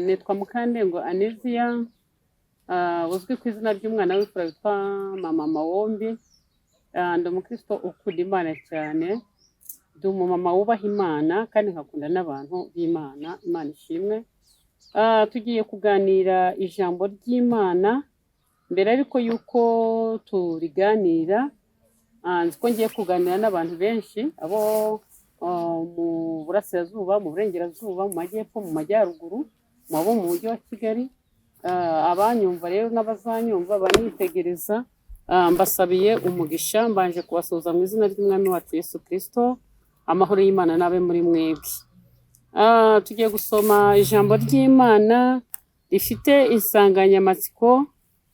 Nitwa Mukandengo Anesia, uzwi ku izina ry'umwana w'imfura witwa Mama Mawombi. Ndi umukristo ukunda Imana cyane, ndi umumama wubaha Imana kandi nkakunda n'abantu b'Imana. Imana ishimwe. Tugiye kuganira ijambo ry'Imana. Mbere ariko yuko turiganira, nzi ko ngiye kuganira n'abantu benshi, abo mu burasirazuba, mu burengerazuba, mu majyepfo, mu majyaruguru, mu bo mu mujyi wa Kigali. Abanyumva rero n'abazanyumva banitegereza, mbasabiye umugisha, mbanje kubasuhuza mu izina ry'umwami wacu Yesu Kristo. Amahoro y'Imana nabe muri mwebwe. Tugiye gusoma ijambo ry'Imana rifite insanganyamatsiko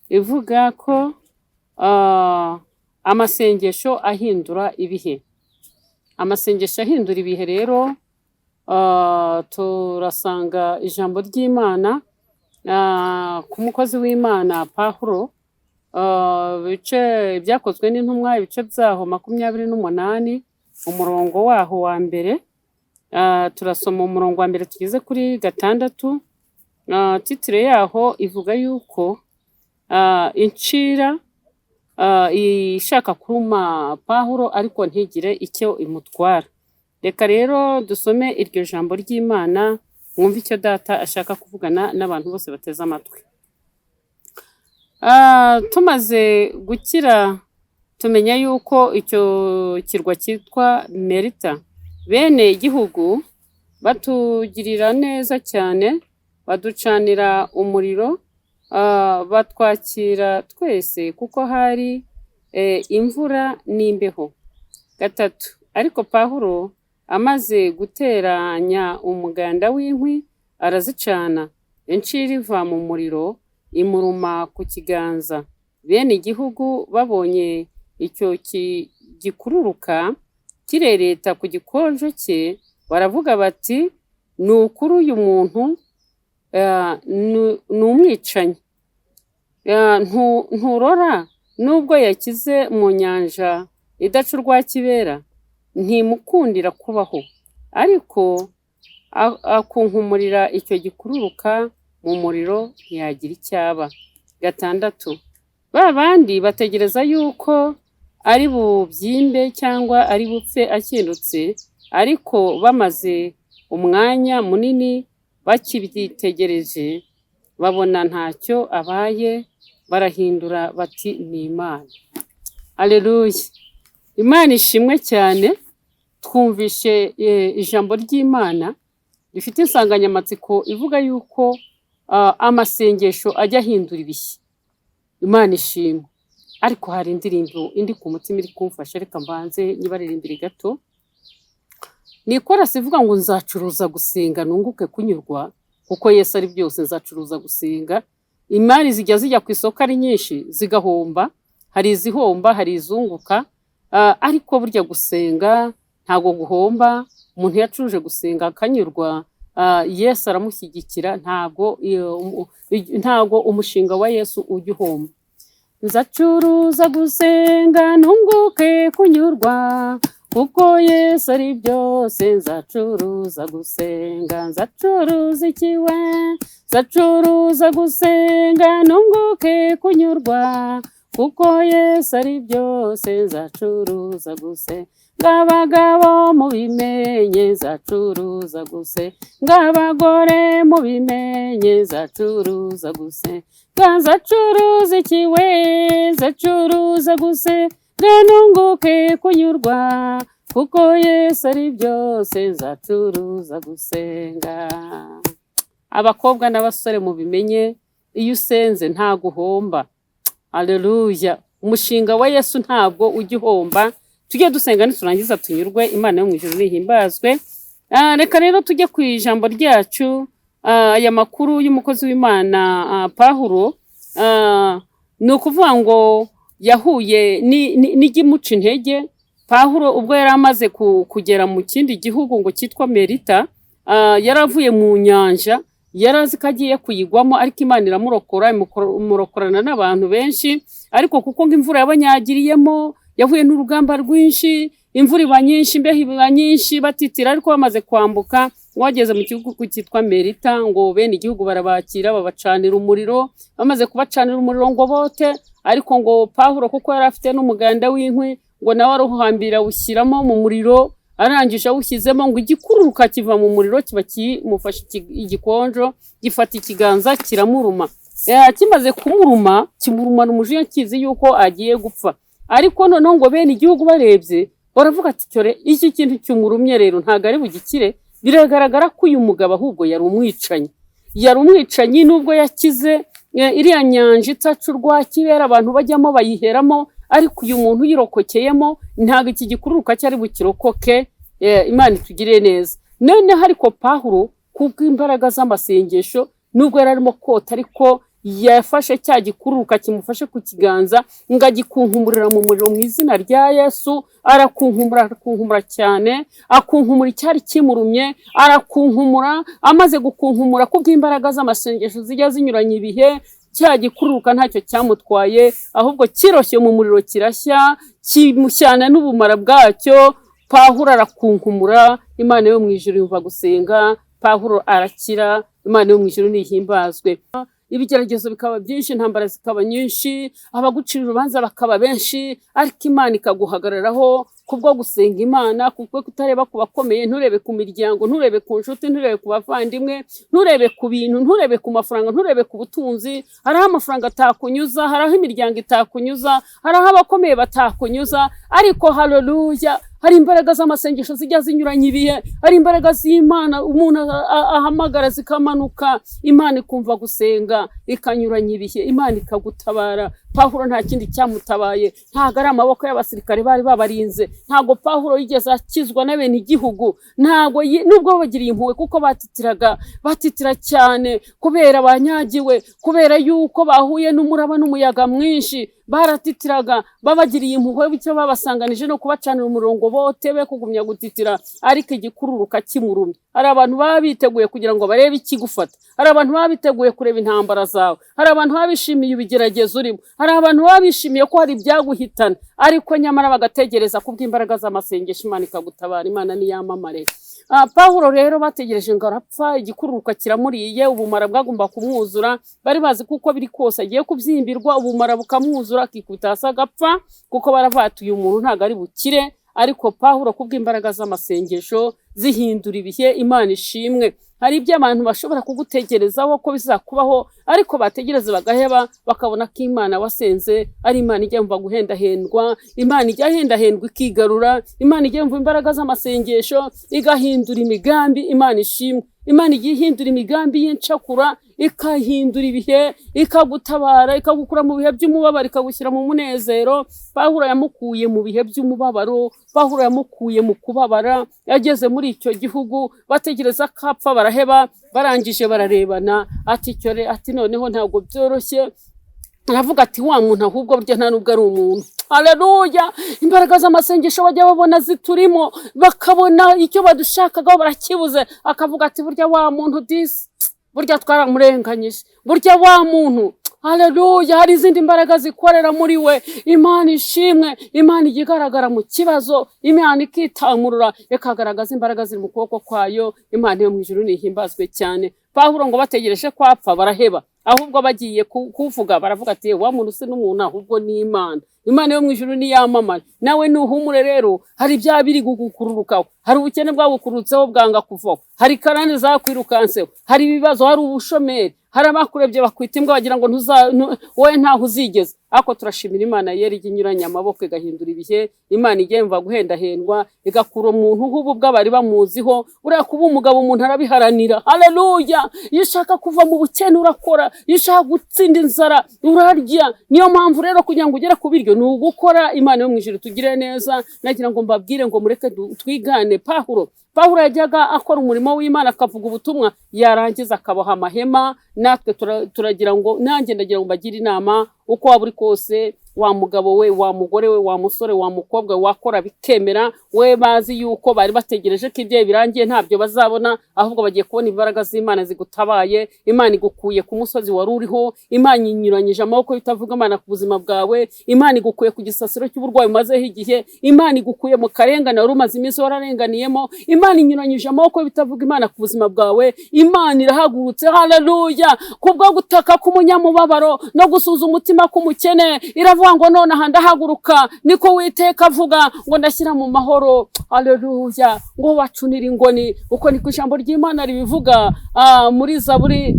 ivuga ko amasengesho ahindura ibihe. Amasengesho ahindura ibihe rero, turasanga ijambo ry'Imana ku mukozi w'Imana Pawulo, bice byakozwe n'intumwa, ibice byaho 28, umurongo waho wa mbere. Turasoma umurongo wa mbere tugeze kuri 6. Titire yaho ivuga yuko incira ishaka kuruma Pawulo ariko ntigire icyo imutwara. Reka rero dusome iryo jambo ry'Imana, mwumve icyo data ashaka kuvugana n'abantu bose bateze amatwi. Tumaze gukira tumenya yuko icyo kirwa cyitwa Merita, bene igihugu batugirira neza cyane, baducanira umuriro, batwakira twese kuko hari imvura n'imbeho. 3. Ariko Pawulo amaze guteranya umuganda w'inkwi arazicana, incira iva mu muriro imuruma ku kiganza. Bene igihugu babonye icyo gikururuka kirereta ku gikonjo cye, baravuga bati, ni ukuri uyu muntu ni umwicanyi. Nturora nubwo yakize mu nyanja idaca urwa kibera, ntimukundira kubaho, ariko akunkumurira icyo gikururuka mu muriro ntiyagira icyaba. 6. Ba bandi bategereza yuko ari bubyimbe cyangwa ari bupfe akindutse, ariko bamaze umwanya munini bakibyitegereje, babona ntacyo abaye, barahindura bati ni Imana. Aleluya. Imana ishimwe cyane. Twumvishe ijambo ry'Imana rifite insanganyamatsiko ivuga yuko amasengesho ajya ahindura ibihe. Imana ishimwe. Ariko hari indirimbo indi ku mutima iri kumfasha, reka mbanze nyibaririmbire gato. Ni korasi ivuga ngo nzacuruza gusenga nunguke kunyurwa, kuko Yesu ari byose. Nzacuruza gusenga. Imari zijya zijya ku isoko ari nyinshi zigahomba, hari izihomba hari izunguka, ariko burya gusenga ntago guhomba. Umuntu yacuruje gusenga akanyurwa, Yesu aramushyigikira, ntago umushinga wa Yesu ujya uhomba. Nzacuruza gusenga nunguke kunyurwa, kuko Yesu ari byose. Nzacuruza gusenga. Nzacuruza ikiwe? Nzacuruza gusenga nunguke kunyurwa, kuko Yesu ari byose. Nzacuruza gusenga. Ngabagabo mubimenye, nzacuruza gusenga. Ngabagore mubimenye, nzacuruza gusenga. Nzacuruza ikiwe? Nzacuruza gusenga nunguke kunyurwa, kuko Yesu ari byose. Nzacuruza gusenga. Abakobwa n'abasore mubimenye, iyo usenze nta guhomba. Aleluya. Umushinga wa Yesu ntabwo ujya uhomba. Tujye dusenga niturangiza tunyurwe. Imana yo mu ijuru nihimbazwe. Reka rero tujye ku ijambo ryacu. Aya makuru y'umukozi w'Imana Pawulo, ni ukuvuga ngo yahuye n'igimuca intege. Pawulo ubwo yari amaze kugera mu kindi gihugu ngo cyitwa Merita, yaravuye mu nyanja, yarazi ko agiye kuyigwamo, ariko Imana iramurokora, imurokorana n'abantu benshi. Ariko kuko ng'imvura yabanyagiriyemo, yahuye n'urugamba rwinshi, imvura iba nyinshi, imbeho iba nyinshi, batitira. Ariko bamaze kwambuka wageze mu gihugu cyitwa Merita ngo bene igihugu barabakira babacanira umuriro, bamaze kubacanira umuriro ngo bote, ariko ngo Pawulo kuko yari afite n'umuganda w'inkwi ngo nawe aruhambira awushyiramo mu muriro, arangije awushyizemo ngo igikururuka kiva mu muriro kiba kimufashe igikonjo, gifata ikiganza kiramuruma. Kimaze kumuruma kimurumana umujinya kizi yuko agiye gupfa, ariko noneho ngo bene igihugu barebye baravuga ati cyore iki kintu cyumurumye rero ntago ari bugikire. Biragaragara ko uyu mugabo ahubwo yari umwicanyi nubwo yakize iriya nyanja itacurwa kibera abantu bajyamo bayiheramo, ariko uyu muntu yirokokeyemo ntago iki gikururuka cyari bukirokoke. Imana itugire neza. Noneho ariko Pawulo kubw'imbaraga z'amasengesho nubwo yari arimo kota, ariko yafashe cya gikururuka kimufashe ku kiganza ngo agikunkumurira mu muriro mu izina rya Yesu. Arakunkumura cyane, akunkumura icyari kimurumye, arakunkumura. Amaze gukunkumura kubw'imbaraga z'amasengesho zijya zinyuranye ibihe, cya gikururuka ntacyo cyamutwaye, ahubwo kiroshye mu muriro kirashya, kimushyana n'ubumara bwacyo. Pawulo arakunkumura, Imana yo mu ijuru yumva gusenga, Pawulo arakira, Imana yo mu ijuru nihimbazwe. Ibigeragezo bikaba byinshi, intambara zikaba nyinshi, abagucira urubanza bakaba benshi, ariko Imana ikaguhagararaho kubwo gusenga Imana, kubwo kutareba ku bakomeye, nturebe ku miryango, nturebe ku nshuti, nturebe ku bavandimwe, nturebe ku bintu, nturebe ku mafaranga, nturebe ku butunzi. Hariho amafaranga atakunyuza, hariho imiryango itakunyuza, hariho abakomeye batakunyuza, ariko haleluya, hari imbaraga z'amasengesho zijya zinyuranye ibihe, hari imbaraga z'Imana umuntu ahamagara zikamanuka, Imana ikumva gusenga ikanyuranya ibihe, Imana ikagutabara. Pawulo nta kindi cyamutabaye, ntago ari amaboko y'abasirikare bari babarinze, ntago Pawulo yigeze akizwa na bene igihugu, ntago nubwo babagiriye impuhwe kuko batitira cyane kubera banyagiwe, kubera yuko bahuye n'umuraba n'umuyaga mwinshi, baratitiraga, babagiriye impuhwe bityo babasanganije no kubacanira umurongo bote be kugumya gutitira, ariko igikururuka kimurumye. Hari abantu baba biteguye kugira ngo barebe ikigufata, hari abantu baba biteguye kureba intambara zawe, hari abantu baba bishimiye ibigeragezo urimo, hari abantu baba bishimiye ko hari ibyaguhitana, ariko nyamara bagategereza kubw'imbaraga z'amasengesho Imana ikagutabara. Imana niyamamare. Pawulo rero bategereje ngo arapfa, igikururuka kiramuriye, ubumara bwagomba kumwuzura, bari bazi kuko biri kose agiye kubyimbirwa, ubumara bukamwuzura akikubita hasi agapfa, kuko baravatuye umuntu ntago ari bukire. Ariko Pawulo kubw'imbaraga z'amasengesho zihindura ibihe, Imana ishimwe. Hari ibyo abantu bashobora kugutekerezaho ko bizakubaho, ariko bategereza bagaheba, bakabona ko Imana wasenze ari Imana ijya yumva guhendahendwa, Imana ijya hendahindwa ikigarura, Imana ijya yumva imbaraga z'amasengesho igahindura imigambi. Imana ishimwe. Imana igiye ihindura imigambi y'incakura, ikahindura ibihe, ikagutabara, ikagukura mu bihe by'umubabaro, ikagushyira mu munezero. Pawulo yamukuye mu bihe by'umubabaro, Pawulo yamukuye mu kubabara. Yageze muri icyo gihugu bategereza kapfa, baraheba, barangije bararebana, ati cyore, ati noneho ntabwo byoroshye. Aravuga ati wa muntu ahubwo burya nta nubwo ari umuntu. Haleluya. Imbaraga z'amasengesho bajya babona ziturimo, bakabona icyo badushakaga barakibuze, akavuga ati burya wa muntu disi, burya twaramurenganyije, burya wa muntu. Haleluya. Hari izindi mbaraga zikorera muri we. Imana ishimwe. Imana igigaragara mu kibazo, Imana ikitamurura, ikagaragaza imbaraga ziri mu kuboko kwayo. Imana yo mu ijuru nihimbazwe cyane. Pawulo ngo bategereje kwapfa baraheba, ahubwo bagiye kuvuga baravuga ati wa muntu si n'umuntu ahubwo ni Imana. Imana yo mu ijuru niyamamare. Nawe nuhumure rero, hari bya biri gukururukaho, hari ubukene bwagukurutseho bwanga kuvaho, hari karande zakwirukanseho, hari ibibazo, hari ubushomeri, hari abakurebye bakwita imbwa bagira ngo wowe ntaho uzigeze. Ako turashimira Imana yeri inyuranya amaboko igahindura ibihe. Imana igemva guhendahendwa, igakura umuntu nk'ubu bw'abari bamuziho. Uriya kuba umugabo umuntu arabiharanira. Haleluya. Iyo ushaka kuva mu bukene urakora, iyo ushaka gutsinda inzara urarya. Niyo mpamvu rero kugira ngo ugere ku biryo ni ugukora. Imana yo mu ijuru tugire neza. Nagira ngo mbabwire ngo mureke twigane Pawulo. Pawulo yajyaga akora umurimo w'Imana, akavuga ubutumwa, yarangiza akaboha amahema. Natwe turagira ngo nanjye ndagira ngo mbagire inama, uko waba uri kose wa mugabo we, wa mugore we, wa musore, wa mukobwa wakora bikemera, we bazi yuko bari bategereje ko ibyo birangiye ntabyo bazabona, ahubwo bagiye kubona imbaraga z'Imana zigutabaye. Imana igukuye ku musozi wari uriho, Imana inyuranyije amaboko bitavuga Imana ku buzima bwawe, Imana igukuye ku gisasiro cy'uburwayi umazeho igihe, Imana igukuye mu karengane wari umaze iminsi wararenganiyemo, Imana inyuranyije amaboko bitavuga Imana ku buzima bwawe. Imana irahagurutse, haleluya, kubwo gutaka k'umunyamubabaro no gusuza umutima k'umukene, iravuga ngo none aha ndahaguruka, niko Uwiteka avuga, ngo ndashyira mu mahoro, haleluya, ngo bacunira ingoni, uko niko ijambo ry'Imana ribivuga muri Zaburi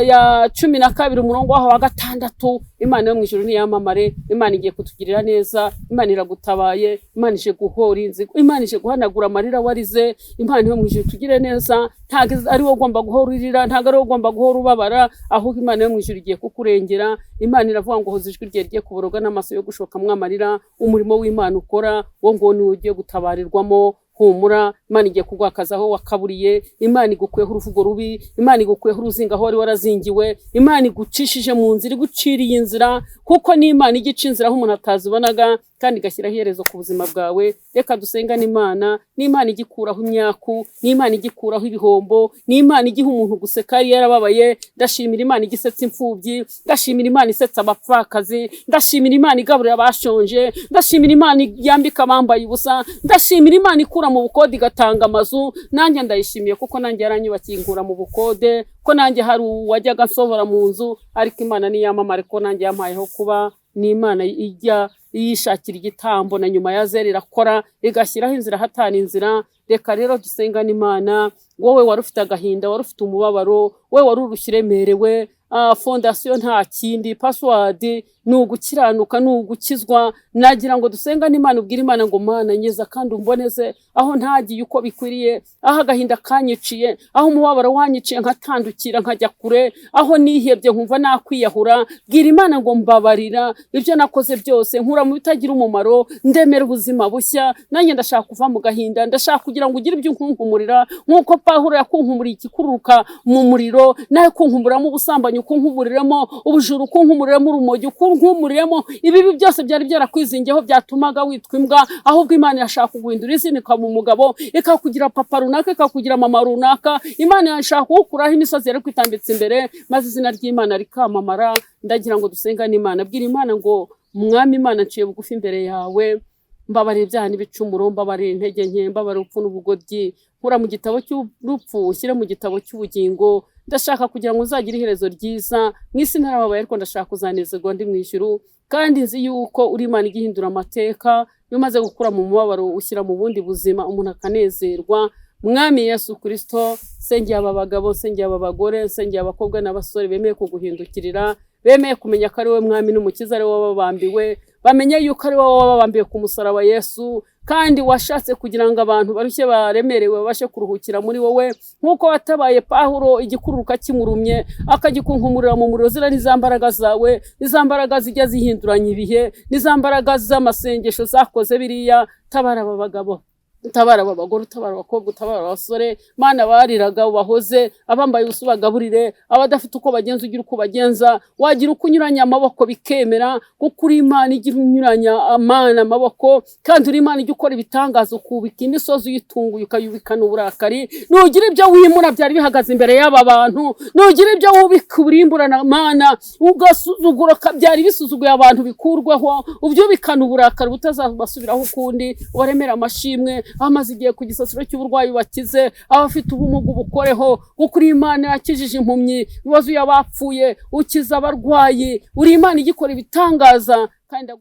ya 12 umurongo wa 6. Imana yo mu ijuru niyamamare, Imana igiye kutugirira neza, Imana iragutabaye, Imana ije guhora inzigo, Imana ije guhanagura amarira warize. Imana yo mu ijuru tugire neza, ntago ari wowe ugomba guhora urira, ntago ari wowe ugomba guhora ubabara, ahubwo Imana yo mu ijuru igiye kukurengera. Imana iravuga ngo hoza ijwi rye rigiye kuboroga n'amaso yo gushokamwo amarira. Umurimo w'Imana ukora wo ngo ni ugiye gutabarirwamo, humura, Imana igiye kugwakaza aho wakaburiye, Imana igukuyeho uruvugo rubi, Imana igukuyeho uruzinga aho wari warazingiwe, Imana igucishije mu nzira, iguciriye inzira, kuko ni Imana igica inzira aho umuntu atazibonaga kandi igashyiraho iherezo ku buzima bwawe. Reka dusenga n'Imana, ni Imana igikuraho imyaku, ni Imana igikuraho ibihombo, ni Imana igiha umuntu guseka yari yarababaye. Ndashimira Imana igisetsa imfubyi, ndashimira Imana isetsa abapfakazi, ndashimira Imana igaburira abashonje, ndashimira Imana yambika abambaye ubusa, ndashimira Imana ikura mu bukode igatanga amazu. Nanjye ndayishimiye kuko nanjye yaranyubakiye inkura mu bukode, ko nanjye hari uwajyaga nsobora mu nzu, ariko Imana niyamamare ko nanjye yampayeho kuba. Ni Imana ijya yishakira igitambo na nyuma ya zeri irakora igashyiraho inzira hatana inzira. Reka rero dusenga n'Imana, wowe wari ufite agahinda, wari ufite umubabaro, wowe wari urushiremerewe, fondasiyo nta kindi, password ni ugukiranuka, ni ugukizwa. Nagira ngo dusenga n'Imana, ubwira Imana ngo Mana nyeza kandi umboneze aho ntagiye uko bikwiriye, aho agahinda kanyiciye, aho umubabaro wanyiciye nkatandukira nkajya kure, aho nihebye nkumva nakwiyahura. Bwira Imana ngo mbabarira ibyo nakoze byose, nkura mu bitagira umumaro, ndemera ubuzima bushya. Nanjye ndashaka kuva mu gahinda, ndashaka kugira ngo ugire ibyo unkunkumurira, nkuko Pawulo yakunkumuriye ikikururuka mu muriro, nawe kunkumuramo ubusambanyi, ukunkumuramo ubujuru, ukunkumuramo urumogi, ukunkumuramo ibibi byose byari byarakwizingiyeho byatumaga witwa imbwa. Ahubwo Imana yashaka kuguhindura izina ikaba umugabo, ikakugira papa runaka, ikakugira mama runaka. Imana yashaka kugukuraho imisozi yari kwitambitse imbere, maze izina ry'Imana rikamamara. Ndagira ngo dusenga n'Imana, bwira Imana ngo Mwami Imana nciye bugufi imbere yawe, mbabarira ibyaha n'ibicumuro, mbabarira intege nke, mbabarira urupfu n'ubugoryi, nkura mu gitabo cy'urupfu ushyire mu gitabo cy'ubugingo. Ndashaka kugira ngo uzagire iherezo ryiza mu isi ntarababaye, ariko ndashaka kuzanezerwa ndi mu ijuru. Kandi nzi yuko uri Imana igihindura amateka, iyo umaze gukura mu mubabaro ushyira mu bundi buzima, umuntu akanezerwa. Mwami Yesu Kristo, sengeye aba bagabo, sengeye aba bagore, sengeye abakobwa n'abasore bemeye kuguhindukirira, bemeye kumenya ko ari wowe Mwami n'Umukiza, ari wowe wabambiwe, bamenye yuko ari wowe wabambiwe ku musaraba Yesu, kandi washatse kugira ngo abantu barushye baremerewe babashe kuruhukira muri wowe, nkuko watabaye Pawulo igikururuka kimurumye akagikunkumurira mu muriro. Zira n'izambaraga zawe, izambaraga zijya zihinduranya ibihe, n'izambaraga z'amasengesho zakoze biriya. Tabara aba bagabo, utabara abagore, utabara abakobwa, utabara abasore. Mana bariraga ubahoze, abambaye ubusa bagaburire, abadafite uko bagenza ugira uko bagenza. Wagira uko unyuranya amaboko bikemera, kuko uri Imana igira unyuranya amana amaboko, kandi uri Imana ijya ukora ibitangaza, ukubika imisozi uyitunguye ukayubikana uburakari. Nugira ibyo wimura byari bihagaze imbere y'aba bantu, nugira ibyo wubika uburimburana Mana, ugasuzugura byari bisuzuguye abantu bikurwaho, ubyubikana uburakari butazabasubiraho ukundi. Ubaremera amashimwe, amaze igihe ku gisasiro cy'uburwayi bakize, abafite ubumuga ubukoreho, kuko uri Imana yakijije impumyi, ibibazo y'abapfuye, ukiza abarwayi. Uri Imana igikora ibitangaza kandi